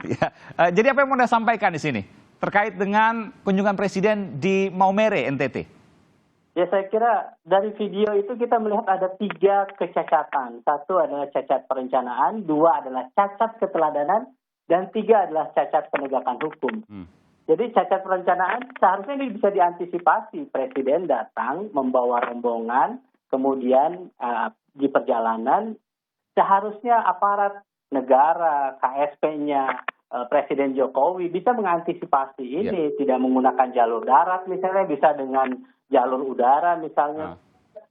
Ya. Jadi apa yang mau Anda sampaikan di sini terkait dengan kunjungan Presiden di Maumere, NTT? Ya, saya kira dari video itu kita melihat ada 3 kecacatan. 1 adalah cacat perencanaan, 2 adalah cacat keteladanan, dan 3 adalah cacat penegakan hukum. Jadi cacat perencanaan seharusnya ini bisa diantisipasi. Presiden datang membawa rombongan, kemudian di perjalanan seharusnya aparat negara, KSP-nya, Presiden Jokowi bisa mengantisipasi ini, tidak menggunakan jalur darat misalnya, bisa dengan jalur udara misalnya.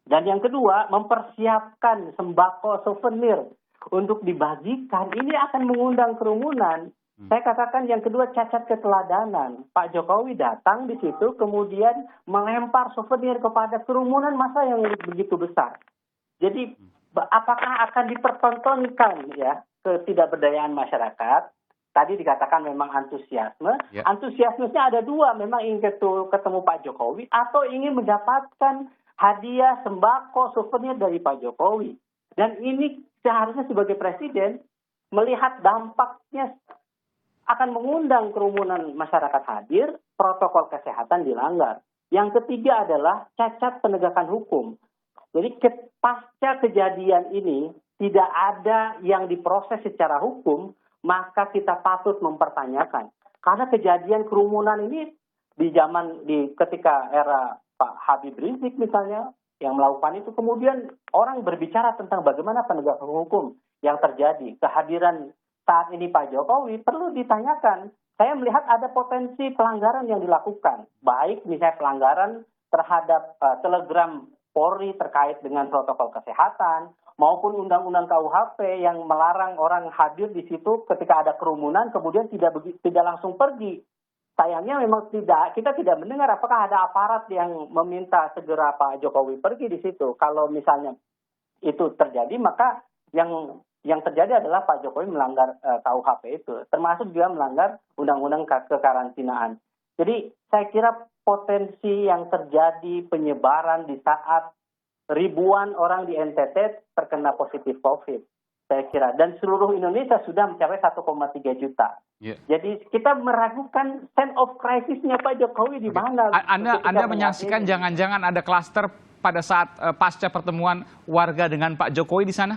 Dan yang kedua, mempersiapkan sembako souvenir untuk dibagikan. Ini akan mengundang kerumunan. Saya katakan yang kedua cacat keteladanan. Pak Jokowi datang di situ kemudian melempar souvenir kepada kerumunan massa yang begitu besar. Jadi apakah akan dipertontonkan ya ketidakberdayaan masyarakat? Tadi dikatakan memang antusiasme. Antusiasmenya ada 2, memang ingin ketemu Pak Jokowi atau ingin mendapatkan hadiah sembako souvenir dari Pak Jokowi. Dan ini seharusnya sebagai presiden melihat dampaknya akan mengundang kerumunan masyarakat hadir, protokol kesehatan dilanggar. Yang ketiga adalah cacat penegakan hukum. Jadi pasca kejadian ini tidak ada yang diproses secara hukum, maka kita patut mempertanyakan. Karena kejadian kerumunan ini ketika era Pak Habib Rizik misalnya yang melakukan itu, kemudian orang berbicara tentang bagaimana penegakan hukum yang terjadi. Kehadiran saat ini Pak Jokowi perlu ditanyakan. Saya melihat ada potensi pelanggaran yang dilakukan. Baik misalnya pelanggaran terhadap telegram Polri terkait dengan protokol kesehatan, maupun undang-undang KUHP yang melarang orang hadir di situ ketika ada kerumunan, kemudian tidak langsung pergi. Sayangnya memang kita tidak mendengar apakah ada aparat yang meminta segera Pak Jokowi pergi di situ. Kalau misalnya itu terjadi, maka yang terjadi adalah Pak Jokowi melanggar KUHP itu, termasuk juga melanggar undang-undang kekarantinaan. Jadi saya kira potensi yang terjadi penyebaran di saat ribuan orang di NTT terkena positif COVID, saya kira. Dan seluruh Indonesia sudah mencapai 1,3 juta. Jadi kita meragukan sense of crisis-nya Pak Jokowi di mana. Anda menyaksikan jangan-jangan ada klaster pada saat pasca pertemuan warga dengan Pak Jokowi di sana?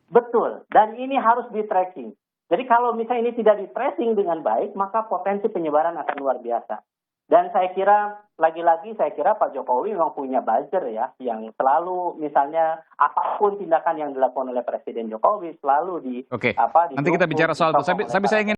Betul, dan ini harus di-tracking. Jadi kalau misalnya ini tidak di-tracing dengan baik, maka potensi penyebaran akan luar biasa. Dan saya kira, lagi-lagi saya kira Pak Jokowi memang punya buzzer ya, yang selalu misalnya apapun tindakan yang dilakukan oleh Presiden Jokowi selalu Nanti kita bicara soal itu. Tapi saya ingin